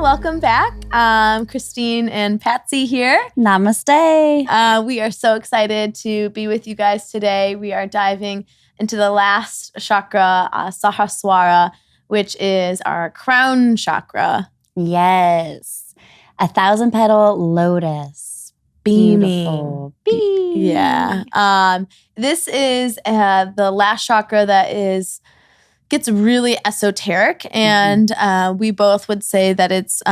welcome back. Christine and Patsy here. Namaste. We are so excited to be with you guys today. We are diving into the last chakra, Sahasrara, which is our crown chakra. Yes. 1,000-petal lotus. Beaming. Beautiful. Yeah. This is the last chakra that gets really esoteric, and we both would say that it's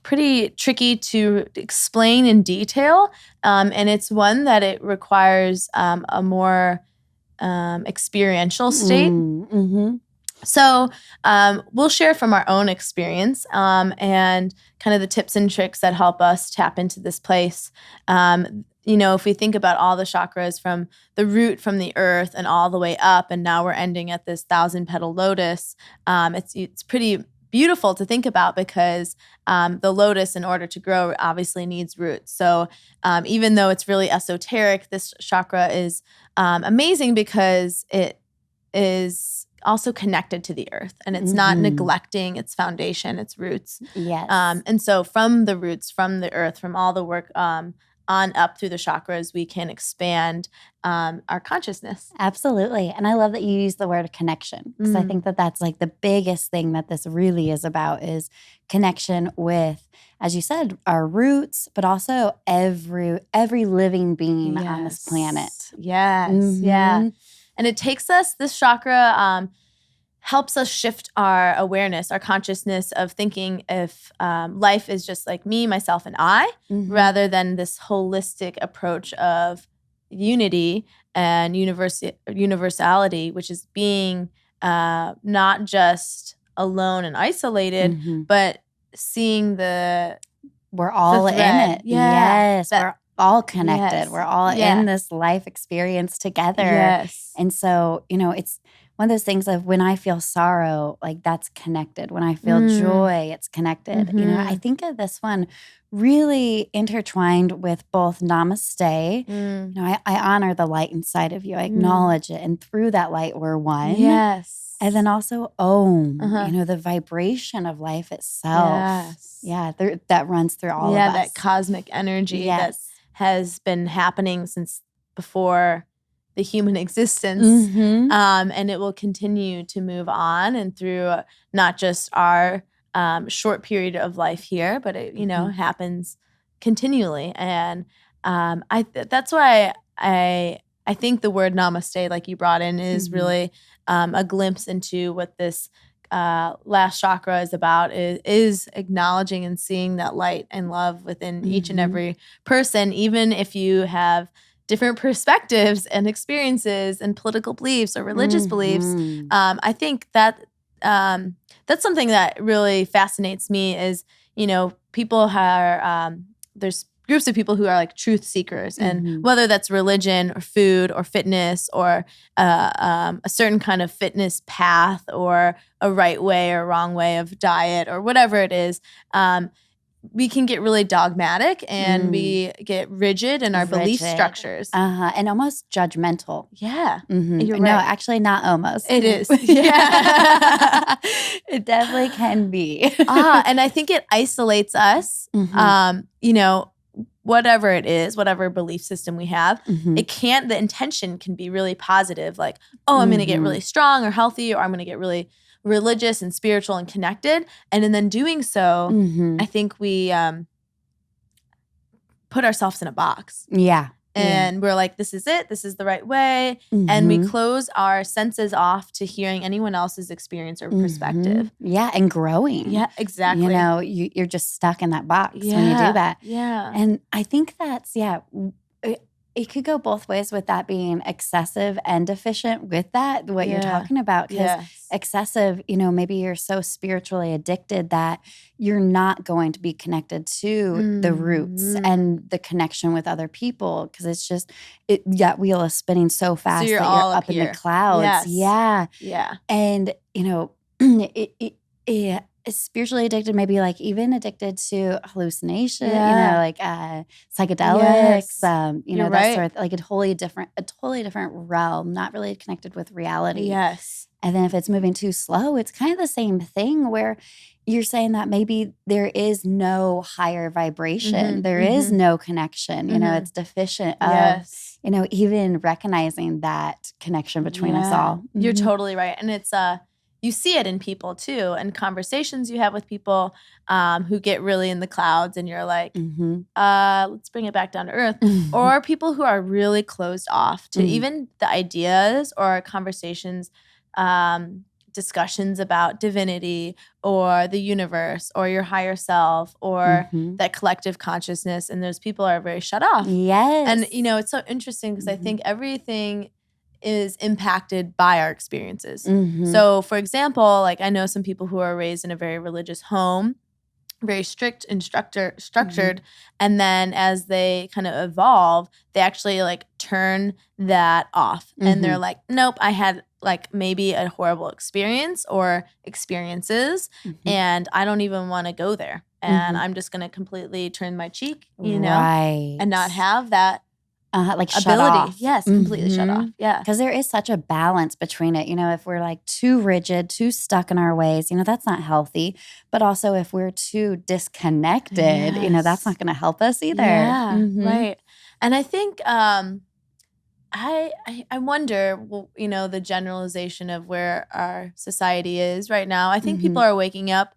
pretty tricky to explain in detail, and it's one that it requires a more experiential state. Mm-hmm. So we'll share from our own experience and kind of the tips and tricks that help us tap into this place. If we think about all the chakras from the root, from the earth, and all the way up, and now we're ending at this 1,000-petal lotus, it's pretty beautiful to think about because the lotus, in order to grow, obviously needs roots. So even though it's really esoteric, this chakra is amazing because it is also connected to the earth, and it's not neglecting its foundation, its roots. Yes. And so from the roots, from the earth, from all the work on up through the chakras, we can expand our consciousness. Absolutely. And I love that you use the word connection, because I think that that's like the biggest thing that this really is about, is connection with, as you said, our roots, but also every living being on this planet. Yes. Yeah. And it takes us, this chakra helps us shift our awareness, our consciousness of thinking if life is just like me, myself, and I, rather than this holistic approach of unity and universality, which is being not just alone and isolated, but seeing we're all in it. Yeah. Yes. We're all connected. Yes. We're all in this life experience together. Yes. And so, it's one of those things of when I feel sorrow, like that's connected. When I feel joy, it's connected. I think of this one really intertwined with both namaste. I honor the light inside of you. I acknowledge it. And through that light, we're one. Yes. And then also Om, the vibration of life itself. Yes. Yeah, that runs through all of us. Yeah, that cosmic energy that has been happening since before the human existence. And it will continue to move on and through not just our short period of life here, but it, happens continually. And that's why I think the word namaste, like you brought in, is really a glimpse into what this last chakra is about, is acknowledging and seeing that light and love within each and every person, even if you have different perspectives and experiences and political beliefs or religious beliefs. I think that that's something that really fascinates me is, people are, there's groups of people who are like truth seekers, and whether that's religion or food or fitness or a certain kind of fitness path or a right way or wrong way of diet or whatever it is, we can get really dogmatic and we get rigid in our belief structures. And almost judgmental. Yeah. You're right. No, actually not almost. It is. Yeah. It definitely can be. And I think it isolates us. Whatever it is, whatever belief system we have, the intention can be really positive. Like, I'm going to get really strong or healthy, or I'm going to get really religious and spiritual and connected. And in then doing so, I think we put ourselves in a box. Yeah. And we're like, this is it. This is the right way. And we close our senses off to hearing anyone else's experience or perspective. Yeah, and growing. Yeah, exactly. You're just stuck in that box when you do that. Yeah. And I think that's, it could go both ways with that being excessive and deficient with that, what you're talking about. Because excessive, maybe you're so spiritually addicted that you're not going to be connected to the roots and the connection with other people, because it's just, that wheel is spinning so fast so you're that all you're up in the clouds. Yes. Yeah. Yeah. And, spiritually addicted, maybe like even addicted to hallucination, you know, like psychedelics, you know, that sort of, like a totally different realm, not really connected with reality. Yes. And then if it's moving too slow, it's kind of the same thing where you're saying that maybe there is no higher vibration. There is no connection. You know, it's deficient of, you know, even recognizing that connection between us all. You're totally right. And it's, you see it in people too, and conversations you have with people who get really in the clouds, and you're like, let's bring it back down to earth. Or people who are really closed off to even the ideas or conversations, discussions about divinity or the universe or your higher self or that collective consciousness. And those people are very shut off. Yes. And, you know, it's so interesting because I think everything is impacted by our experiences. So, for example, like I know some people who are raised in a very religious home, very strict and structured, and then as they kind of evolve, they actually like turn that off, and they're like, nope, I had like maybe a horrible experience or experiences, and I don't even want to go there, and I'm just going to completely turn my cheek, you know, and not have that like ability. shut off. Yes, completely shut off. Yeah. Because there is such a balance between it. You know, if we're like too rigid, too stuck in our ways, you know, that's not healthy. But also if we're too disconnected, you know, that's not going to help us either. Yeah, right. And I think I wonder, well, you know, the generalization of where our society is right now. I think people are waking up,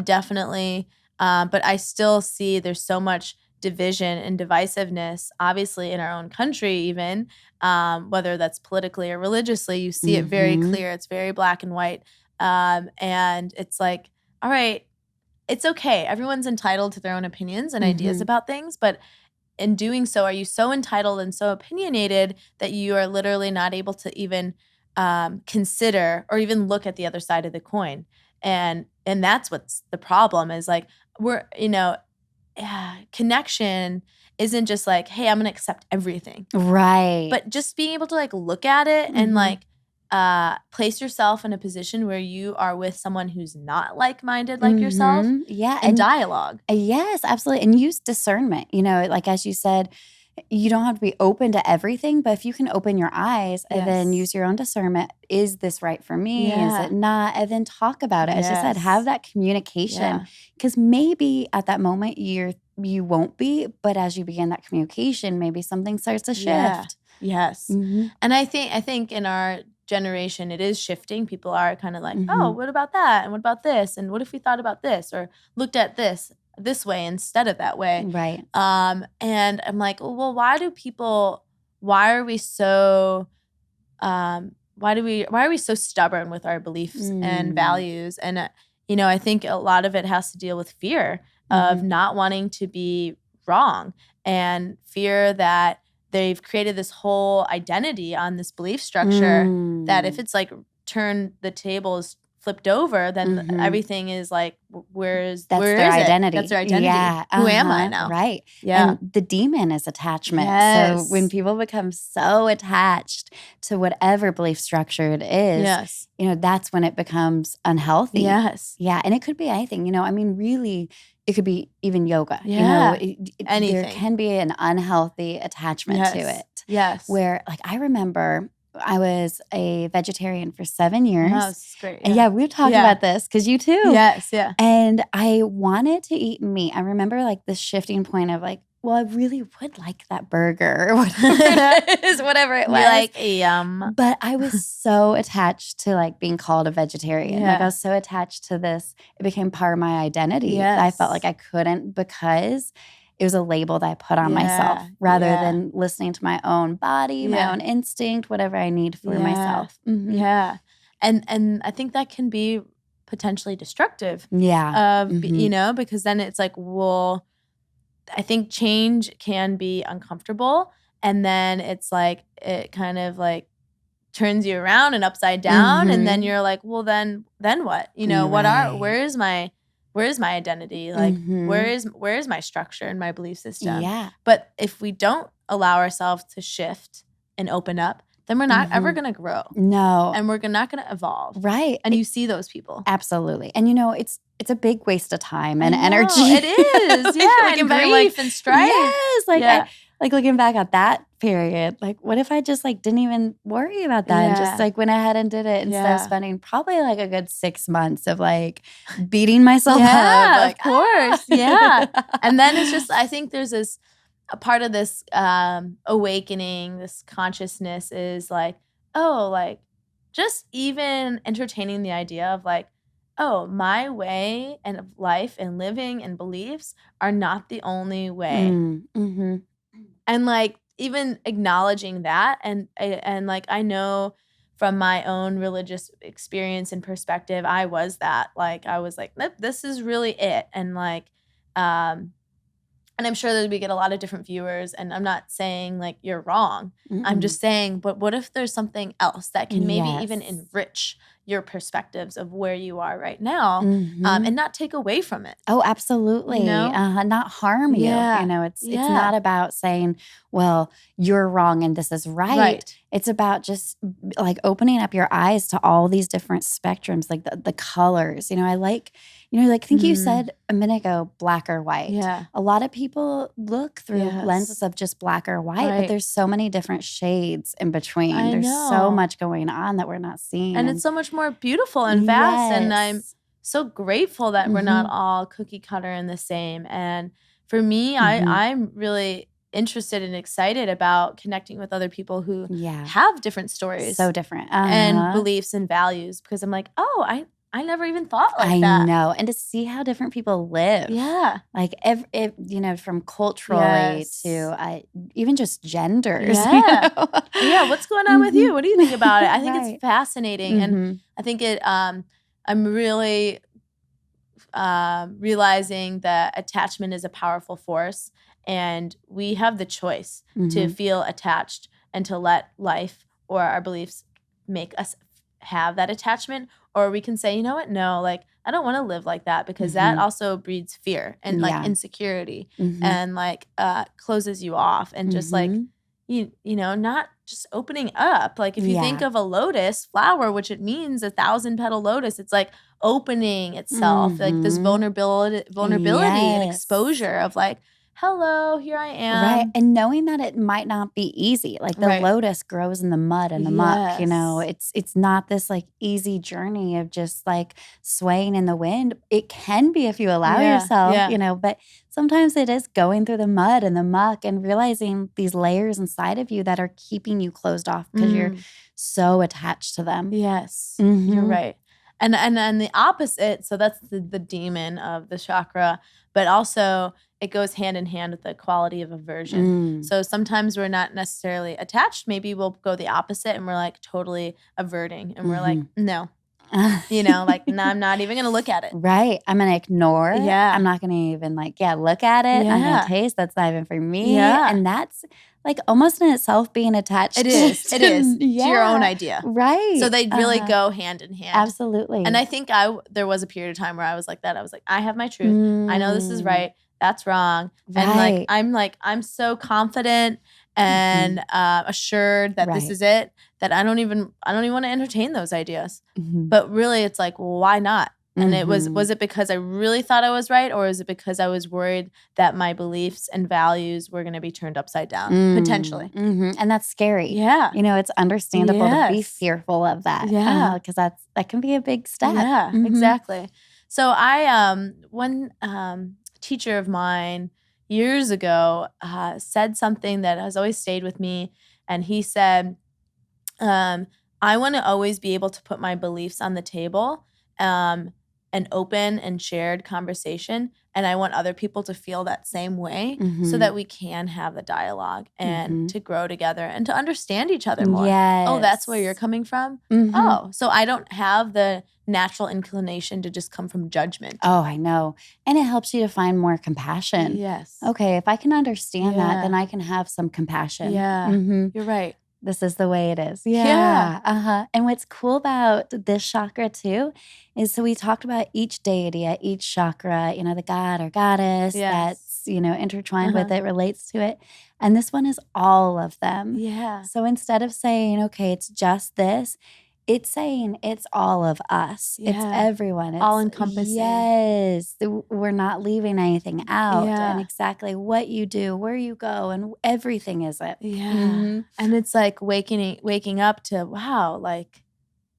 definitely. But I still see there's so much division and divisiveness, obviously in our own country even, whether that's politically or religiously, you see it very clear. It's very black and white. And it's like, all right, it's okay. Everyone's entitled to their own opinions and ideas about things, but in doing so, are you so entitled and so opinionated that you are literally not able to even consider or even look at the other side of the coin? And that's what's the problem is like, we're, you know, connection isn't just like, hey, I'm going to accept everything. Right. But just being able to like look at it and like place yourself in a position where you are with someone who's not like-minded like yourself. Yeah. And dialogue. Yes, absolutely. And use discernment. You know, like as you said, you don't have to be open to everything, but if you can open your eyes and then use your own discernment, is this right for me? Is it not? And then talk about it. As you said, have that communication. Because maybe at that moment you won't be, but as you begin that communication, maybe something starts to shift. Yes. And I think in our generation it is shifting. People are kind of like, oh, what about that? And what about this? And what if we thought about this or looked at this way instead of that way? Right. And I'm like, well, why are we so stubborn with our beliefs and values? And you know, I think a lot of it has to deal with fear of not wanting to be wrong and fear that they've created this whole identity on this belief structure that if it's like the tables flipped over, then everything is like, where is identity. That's their identity. Yeah. Who am I now? Right. Yeah. And the demon is attachment. Yes. So when people become so attached to whatever belief structure it is, you know, that's when it becomes unhealthy. Yes. Yeah. And it could be anything, you know, I mean, really, it could be even yoga. Yeah. You know, anything. There can be an unhealthy attachment to it. Yes. Where like I remember I was a vegetarian for 7 years. Oh, that's great. Yeah. And we've talked about this because you too. Yes, yeah. And I wanted to eat meat. I remember like the shifting point of like, well, I really would like that burger or whatever it was. You're like, yum. But I was so attached to like being called a vegetarian. Yeah. Like I was so attached to this. It became part of my identity. Yes. I felt like I couldn't because it was a label that I put on myself rather than listening to my own body, my own instinct, whatever I need for myself. Yeah. And I think that can be potentially destructive. Yeah. You know, because then it's like, well, I think change can be uncomfortable. And then it's like, it kind of like turns you around and upside down. And then you're like, well, then what? You know, where is my identity? Like, where is my structure and my belief system? Yeah. But if we don't allow ourselves to shift and open up, then we're not ever going to grow. No. And we're not going to evolve. Right. And you see those people. Absolutely. And it's a big waste of time and energy. It is. Yeah. And grief and strife. Yes. Like looking back at that period, like what if I just like didn't even worry about that and just like went ahead and did it instead of spending probably like a good 6 months of like beating myself up. Like, of course. Yeah. And then it's just, I think there's a part of this awakening, this consciousness is like, oh, like just even entertaining the idea of like, oh, my way and of life and living and beliefs are not the only way. Mm-hmm. And like even acknowledging that and like I know from my own religious experience and perspective, I was that. Like I was like, nope, this is really it. And like and I'm sure that we get a lot of different viewers, and I'm not saying like you're wrong. I'm just saying, but what if there's something else that can maybe even enrich your perspectives of where you are right now, and not take away from it. Oh, absolutely. You know? Not harm you. You know, it's not about saying, well, you're wrong and this is right. It's about just like opening up your eyes to all these different spectrums, like the colors. You know, I like, I think you said a minute ago, black or white. Yeah. A lot of people look through lenses of just black or white, but there's so many different shades in between. There's so much going on that we're not seeing. And it's so much more beautiful and vast. And I'm so grateful that we're not all cookie cutter and the same. And for me, I'm really interested and excited about connecting with other people who have different stories. So different. And beliefs and values, because I'm like, oh, I never even thought like that. I know. And to see how different people live. Yeah. Like, from culturally to even just genders. Yeah. Yeah. What's going on with you? What do you think about it? I think it's fascinating. And I think I'm really realizing that attachment is a powerful force. And we have the choice to feel attached and to let life or our beliefs make us have that attachment. Or we can say, you know what? No, like I don't want to live like that, because that also breeds fear and like insecurity and like closes you off and just like, you know, not just opening up. Like if you think of a lotus flower, which it means 1,000-petal lotus, it's like opening itself, like this vulnerability and exposure of like, hello, here I am. Right. And knowing that it might not be easy. Like the lotus grows in the mud and the muck, you know. It's not this like easy journey of just like swaying in the wind. It can be if you allow yourself, you know, but sometimes it is going through the mud and the muck and realizing these layers inside of you that are keeping you closed off because you're so attached to them. Yes, you're right. And the opposite, so that's the demon of the chakra, but also it goes hand in hand with the quality of aversion. So sometimes we're not necessarily attached. Maybe we'll go the opposite and we're like totally averting. And we're like, no, you know, like, no, I'm not even going to look at it. Right. I'm going to ignore it. Yeah. I'm not going to even like, look at it. I'm going to taste. That's not even for me. Yeah. And that's like almost in itself being attached. It is. To your own idea. Right. So they really go hand in hand. Absolutely. And I think there was a period of time where I was like that. I was like, I have my truth. I know this is right. That's wrong. Right. And I'm so confident and assured that this is it, that I don't even want to entertain those ideas. But really it's like, well, why not? And it was it because I really thought I was right, or is it because I was worried that my beliefs and values were going to be turned upside down, potentially? And that's scary. Yeah. You know, it's understandable to be fearful of that. Yeah. Because that can be a big step. Yeah, exactly. So one teacher of mine years ago said something that has always stayed with me. And he said, I want to always be able to put my beliefs on the table, an open and shared conversation. And I want other people to feel that same way so that we can have the dialogue and to grow together and to understand each other more. Yes. Oh, that's where you're coming from? Oh, so I don't have the natural inclination to just come from judgment. Oh, I know. And it helps you to find more compassion. Yes. Okay, if I can understand that, then I can have some compassion. Yeah. You're right. This is the way it is. Yeah. And what's cool about this chakra too is, so we talked about each deity at each chakra, you know, the god or goddess that's that's, intertwined with it, relates to it. And this one is all of them. Yeah. So instead of saying, okay, it's just this, it's saying it's all of us. Yeah. It's everyone. It's all encompassing. Yes. We're not leaving anything out. Yeah. And exactly what you do, where you go, and everything is it. Yeah. And it's like waking up to, wow, like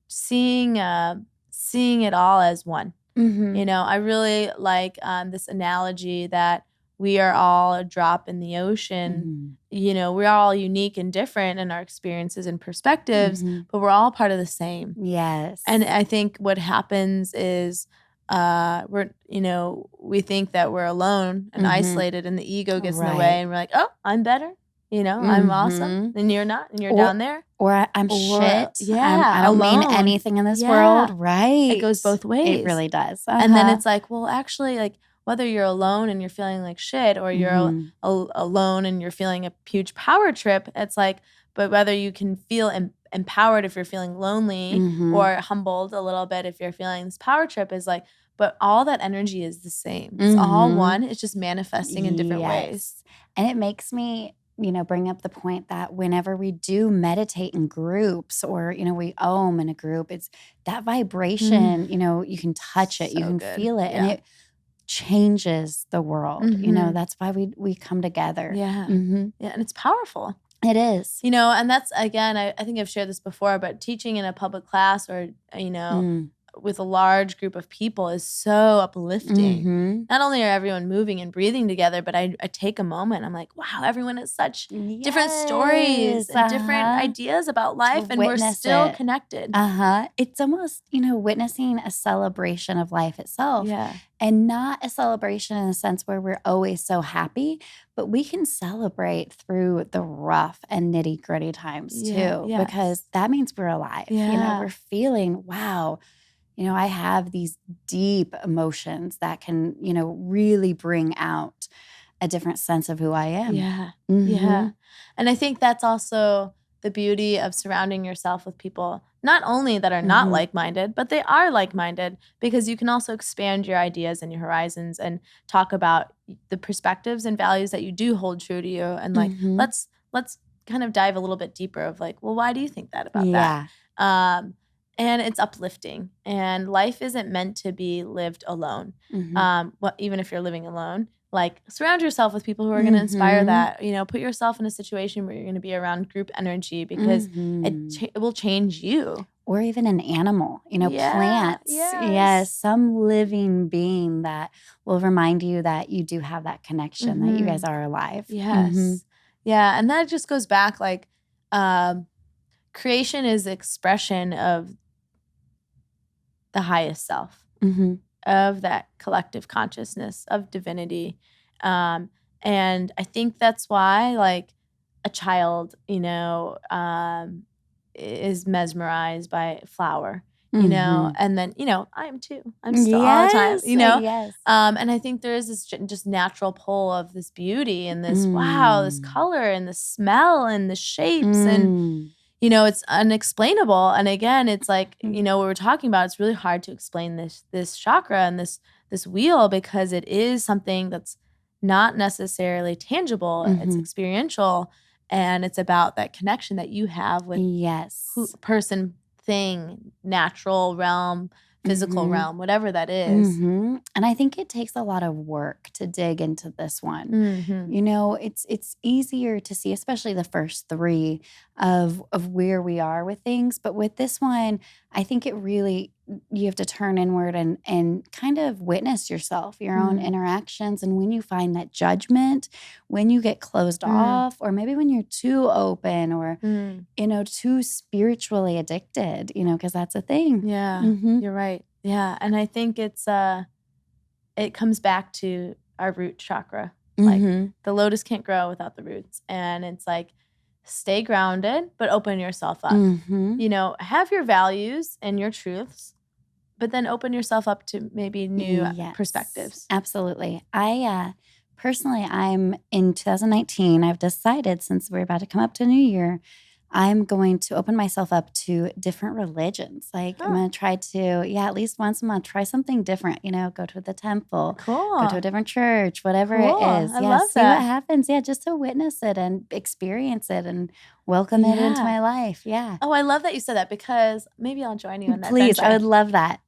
seeing it all as one. I really like this analogy that we are all a drop in the ocean. We're all unique and different in our experiences and perspectives, but we're all part of the same. Yes. And I think what happens is we think that we're alone and isolated, and the ego gets in the way, and we're like, oh, I'm better. I'm awesome, and you're not, and you're down there. Or I'm shit. Yeah, I don't mean anything in this world. Right. It goes both ways. It really does. And then it's like, well, actually, like whether you're alone and you're feeling like shit, or you're alone and you're feeling a huge power trip, it's like, but whether you can feel empowered if you're feeling lonely, or humbled a little bit if you're feeling this power trip, is like, but all that energy is the same. It's all one. It's just manifesting in different ways. And it makes me bring up the point that whenever we do meditate in groups, or, we Om in a group, it's that vibration, you can touch it, you can feel it, and it changes the world. That's why we come together. Yeah. Yeah. And it's powerful. It is. And that's, again, I think I've shared this before, but teaching in a public class, or, with a large group of people is so uplifting. Not only are everyone moving and breathing together, but I take a moment. I'm like, wow, everyone has such different stories and different ideas about life, and we're still connected. It's almost, witnessing a celebration of life itself. And not a celebration in a sense where we're always so happy, but we can celebrate through the rough and nitty gritty times too, because that means we're alive. We're feeling, wow, I have these deep emotions that can, really bring out a different sense of who I am. Yeah. Yeah. And I think that's also the beauty of surrounding yourself with people, not only that are not like-minded, but they are like-minded, because you can also expand your ideas and your horizons and talk about the perspectives and values that you do hold true to you. And like, let's kind of dive a little bit deeper of like, well, why do you think that about that? And it's uplifting. And life isn't meant to be lived alone. Even if you're living alone, like surround yourself with people who are going to inspire that. Put yourself in a situation where you're going to be around group energy, because it will change you. Or even an animal, plants. Yes, some living being that will remind you that you do have that connection, that you guys are alive. Yes. Yeah, and that just goes back like creation is the expression of the highest self, of that collective consciousness, of divinity. And I think that's why like a child, is mesmerized by flower, and then, I am too. I'm still all the time, and I think there is this just natural pull of this beauty and this, wow, this color and the smell and the shapes and, it's unexplainable. And again, it's like, what we're talking about, it's really hard to explain this chakra and this wheel, because it is something that's not necessarily tangible. It's experiential, and it's about that connection that you have with person, thing, natural realm, physical realm, whatever that is. And I think it takes a lot of work to dig into this one. It's easier to see, especially the first three of where we are with things. But with this one, I think it really, you have to turn inward and kind of witness yourself, your own interactions. And when you find that judgment, when you get closed off, or maybe when you're too open or, too spiritually addicted, because that's a thing. Yeah, you're right. Yeah. And I think it comes back to our root chakra. Like the lotus can't grow without the roots. And it's like, stay grounded, but open yourself up. Have your values and your truths, but then open yourself up to maybe new perspectives. Absolutely. Personally, I'm in 2019, I've decided, since we're about to come up to New Year, I'm going to open myself up to different religions. Like I'm going to try to, at least once a month, try something different, go to the temple, go to a different church, whatever it is. I love see what happens. Yeah, just to witness it and experience it and welcome it into my life. Yeah. Oh, I love that you said that, because maybe I'll join you on that. Please, I would love that.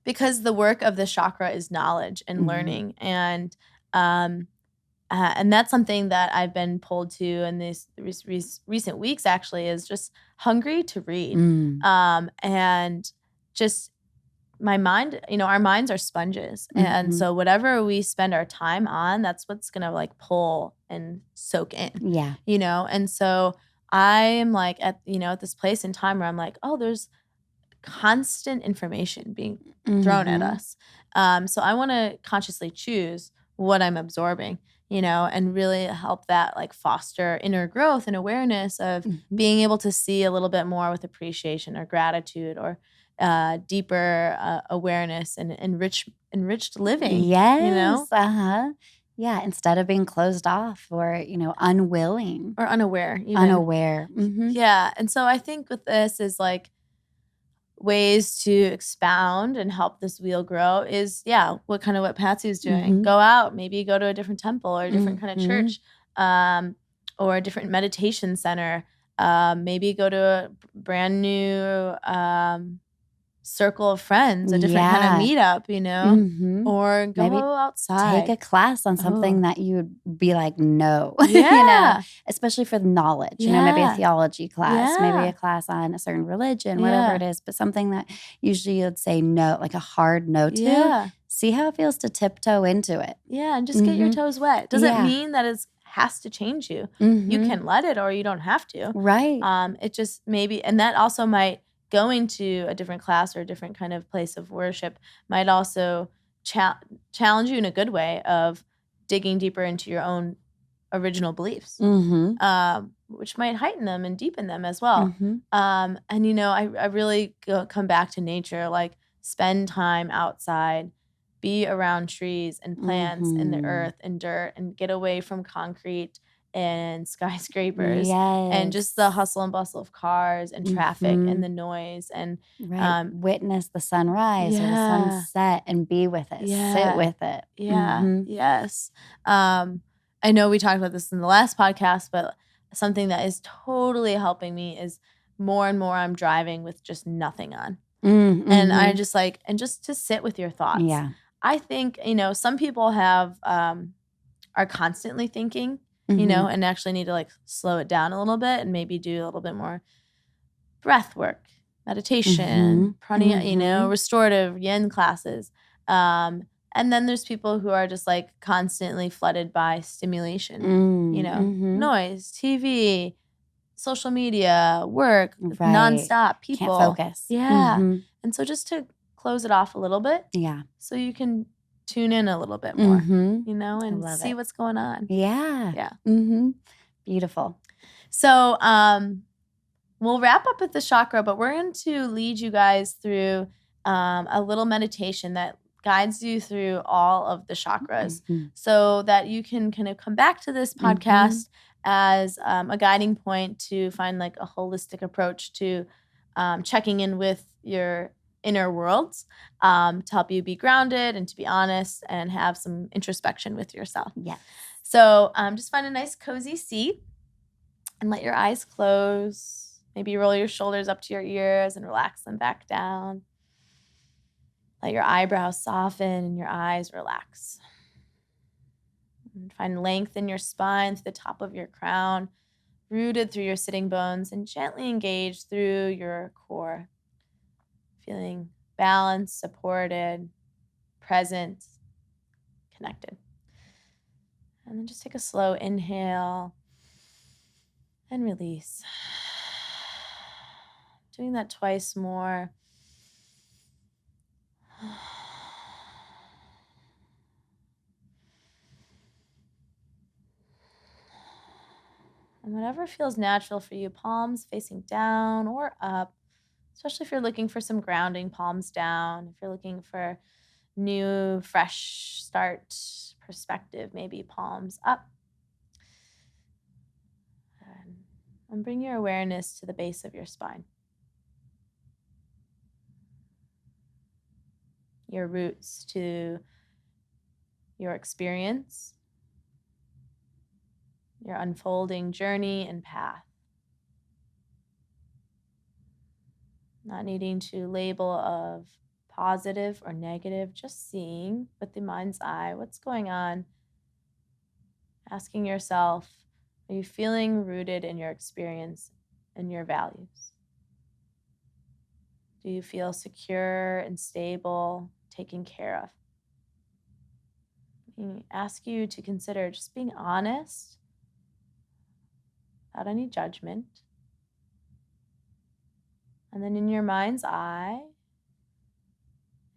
Because the work of the chakra is knowledge and learning, and that's something that I've been pulled to in these recent weeks, actually, is just hungry to read. And just my mind, our minds are sponges. And so whatever we spend our time on, that's what's going to like pull and soak in. Yeah. And so I'm like at this place in time where I'm like, oh, there's constant information being thrown at us. So I want to consciously choose what I'm absorbing, and really help that like foster inner growth and awareness of being able to see a little bit more with appreciation or gratitude or deeper awareness and enriched living. Yes. Yeah, instead of being closed off or, unwilling. Or unaware. Even. Unaware. Yeah. And so I think with this is like ways to expound and help this wheel grow is, what Patsy's doing. Go out, maybe go to a different temple or a different kind of church, or a different meditation center. Maybe go to a brand new circle of friends, a different kind of meetup, or go maybe outside. Take a class on something that you'd be like, no, especially for knowledge, maybe a theology class, maybe a class on a certain religion, whatever it is, but something that usually you'd say no, like a hard no to. See how it feels to tiptoe into it. Yeah, and just get your toes wet. Doesn't mean that it has to change you. You can let it, or you don't have to. Right. It just maybe, and that also might, going to a different class or a different kind of place of worship might also challenge you in a good way of digging deeper into your own original beliefs, which might heighten them and deepen them as well. And, I really come back to nature, like spend time outside, be around trees and plants and the earth and dirt, and get away from concrete and skyscrapers and just the hustle and bustle of cars and traffic and the noise, and witness the sunrise or the sunset and be with it, sit with it. Yes. I know we talked about this in the last podcast, but something that is totally helping me is more and more I'm driving with just nothing on. And I just like, and just to sit with your thoughts. I think, some people have are constantly thinking, and actually need to like slow it down a little bit and maybe do a little bit more breath work, meditation, restorative yin classes. And then there's people who are just like constantly flooded by stimulation, noise, TV, social media, work, nonstop, people. Can't focus. And so just to close it off a little bit. So you can tune in a little bit more, and see what's going on. Yeah. Beautiful. So we'll wrap up with the chakra, but we're going to lead you guys through a little meditation that guides you through all of the chakras, so that you can kind of come back to this podcast as a guiding point to find like a holistic approach to checking in with your inner worlds, to help you be grounded and to be honest and have some introspection with yourself. So just find a nice cozy seat and let your eyes close. Maybe roll your shoulders up to your ears and relax them back down. Let your eyebrows soften and your eyes relax. And find length in your spine to the top of your crown, rooted through your sitting bones, and gently engage through your core. Feeling balanced, supported, present, connected. And then just take a slow inhale and release. Doing that twice more. And whatever feels natural for you, palms facing down or up, especially if you're looking for some grounding, palms down. If you're looking for new, fresh start perspective, maybe palms up. And And bring your awareness to the base of your spine. Your roots to your experience, your unfolding journey and path. Not needing to label of positive or negative, just seeing with the mind's eye what's going on. Asking yourself, are you feeling rooted in your experience and your values? Do you feel secure and stable, taken care of? I ask you to consider just being honest without any judgment. And then in your mind's eye,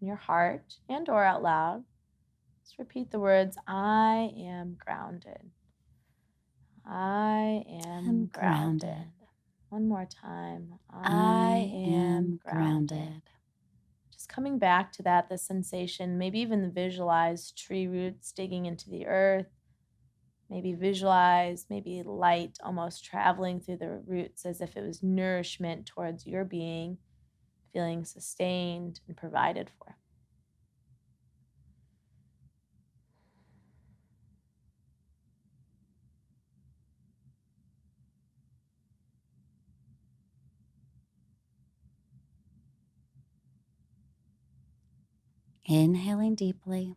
in your heart and or out loud, just repeat the words, I am grounded. I am grounded. One more time. I am grounded. Just coming back to that, the sensation, maybe even visualize tree roots digging into the earth. Maybe visualize, maybe light almost traveling through the roots as if it was nourishment towards your being, feeling sustained and provided for. Inhaling deeply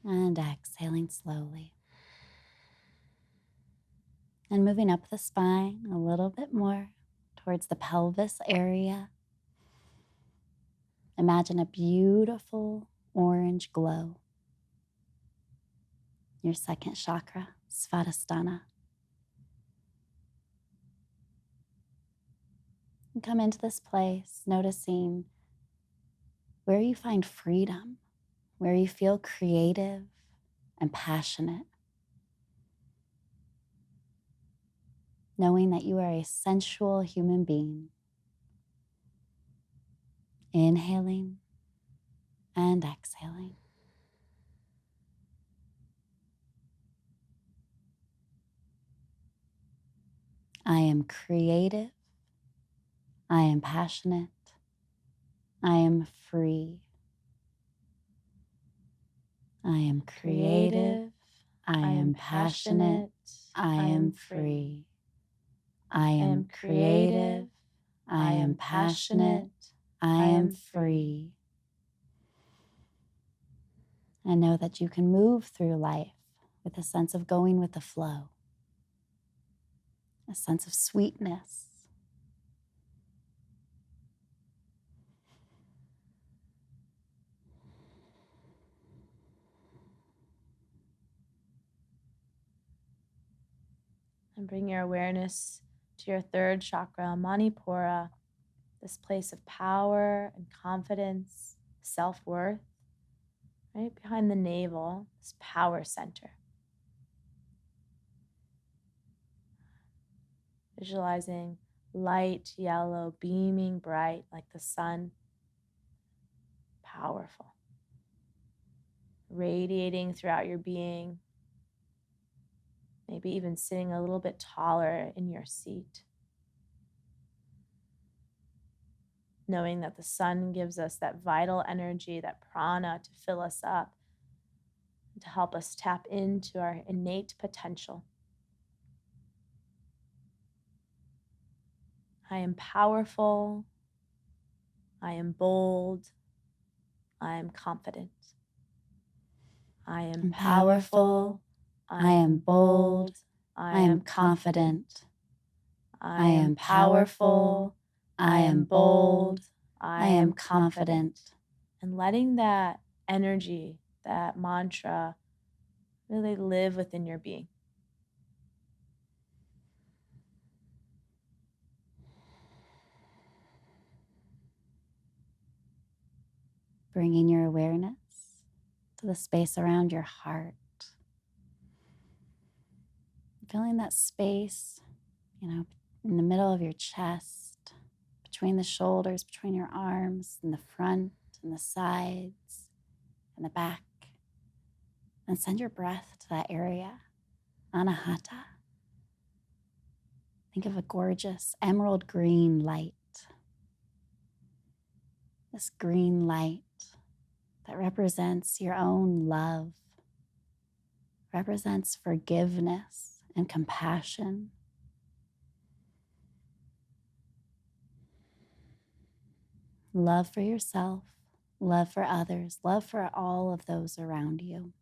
and exhaling slowly. And moving up the spine a little bit more towards the pelvis area. Imagine a beautiful orange glow. Your second chakra, Svadhisthana. And come into this place, noticing where you find freedom, where you feel creative and passionate. Knowing that you are a sensual human being. Inhaling and exhaling. I am creative. I am passionate. I am free. I am creative. I am passionate. I am free. I am creative. I am passionate. I am free. And know that you can move through life with a sense of going with the flow, a sense of sweetness. And bring your awareness to your third chakra, Manipura, this place of power and confidence, self-worth, right behind the navel, this power center. Visualizing light yellow, beaming bright like the sun, powerful, radiating throughout your being, maybe even sitting a little bit taller in your seat. Knowing that the sun gives us that vital energy, that prana to fill us up, and to help us tap into our innate potential. I am powerful. I am bold. I am confident. I am powerful. I am bold. I am confident. I am powerful. I am bold. I am confident. And letting that energy, that mantra, really live within your being. Bringing your awareness to the space around your heart. Feeling that space, in the middle of your chest, between the shoulders, between your arms, in the front and the sides and the back. And send your breath to that area, Anahata. Think of a gorgeous emerald green light. This green light that represents your own love, represents forgiveness and compassion. Love for yourself, love for others, love for all of those around you.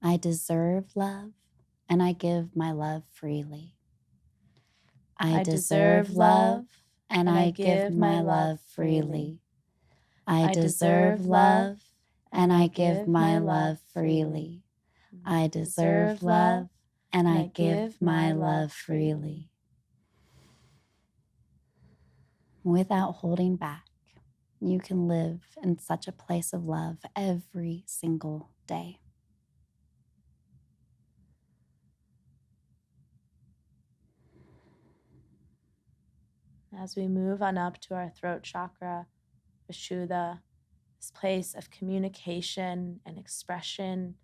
I deserve love, and I give my love freely. I deserve love, and I give my love freely. I deserve love, and I give my love freely. I deserve love, and I give my love freely. Without holding back, you can live in such a place of love every single day. As we move on up to our throat chakra, Vishuddha, this place of communication and expression,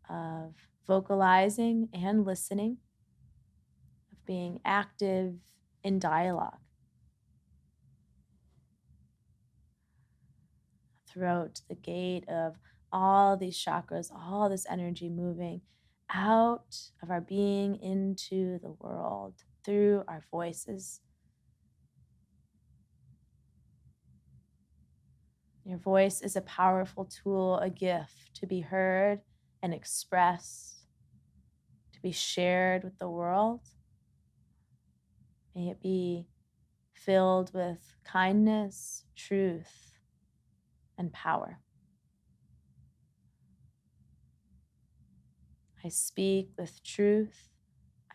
of vocalizing and listening, of being active in dialogue. Throat, the gate of all these chakras, all this energy moving out of our being into the world through our voices. Your voice is a powerful tool, a gift to be heard and expressed, to be shared with the world. May it be filled with kindness, truth, and power. I speak with truth.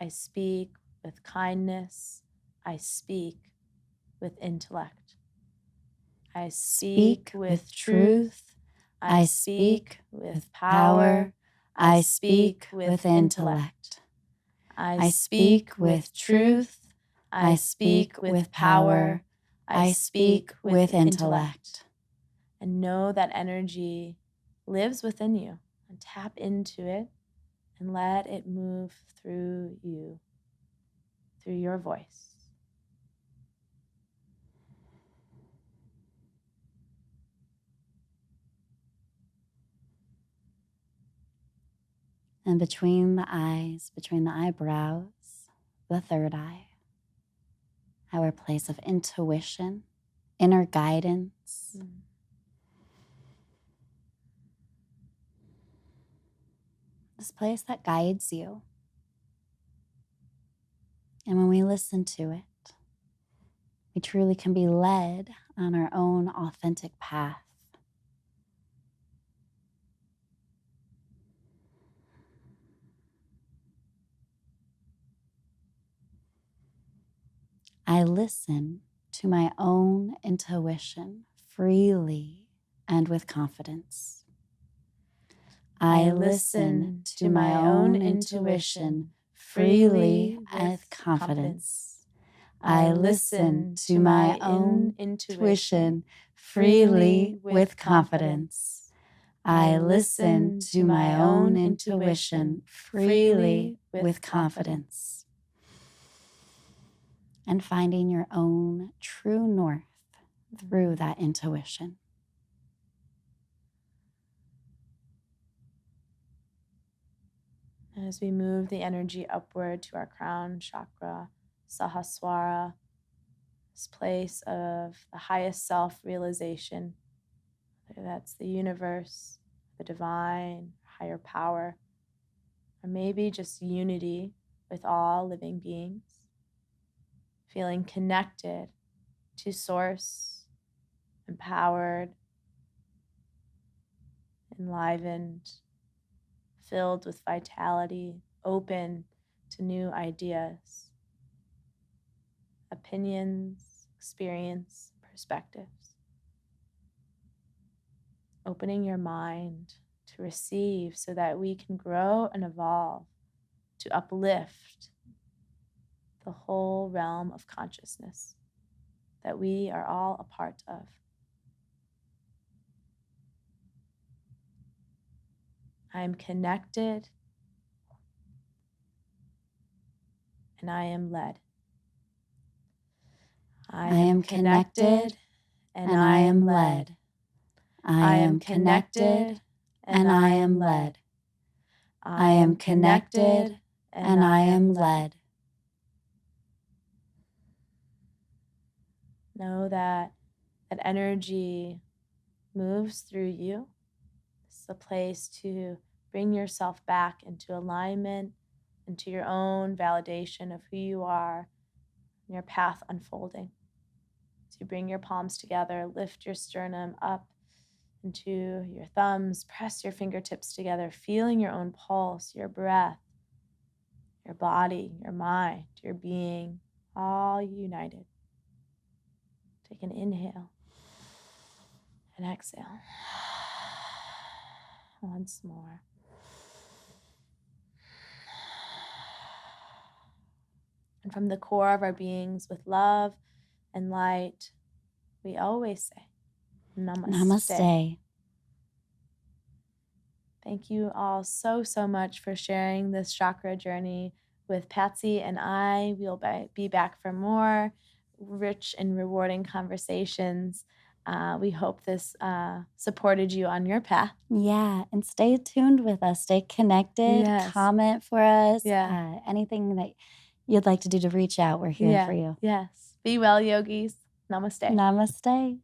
I speak with kindness. I speak with intellect. I speak with truth. I speak with power. I speak with intellect. I speak with truth. I speak with power. I speak with intellect. And know that energy lives within you, and tap into it and let it move through you, through your voice. And between the eyes, between the eyebrows, the third eye, our place of intuition, inner guidance. This place that guides you. And when we listen to it, we truly can be led on our own authentic path. I listen to my own intuition freely and with confidence. I listen to my own intuition freely and with confidence. I listen to my own intuition freely with confidence. I listen to my own intuition freely with confidence. And finding your own true north through that intuition. As we move the energy upward to our crown chakra, Sahasrara, this place of the highest self-realization, whether that's the universe, the divine, higher power, or maybe just unity with all living beings, feeling connected to Source, empowered, enlivened, filled with vitality, open to new ideas, opinions, experience, perspectives. Opening your mind to receive so that we can grow and evolve, to uplift the whole realm of consciousness that we are all a part of. I am connected, and I am led. I am connected, and I am led. I am connected, and I am led. I am connected, and I am led. Know that that energy moves through you. It's a place to bring yourself back into alignment, into your own validation of who you are, and your path unfolding. So you bring your palms together, lift your sternum up into your thumbs, press your fingertips together, feeling your own pulse, your breath, your body, your mind, your being, all united. Take an inhale and exhale. Once more. And from the core of our beings, with love and light, we always say, Namaste. Namaste. Thank you all so, so much for sharing this chakra journey with Patsy and I. We'll be back for more rich and rewarding conversations. We hope this supported you on your path. Yeah, and stay tuned with us. Stay connected. Yes. Comment for us. Yeah. Anything that you'd like to do to reach out, we're here for you. Yes. Be well, yogis. Namaste. Namaste.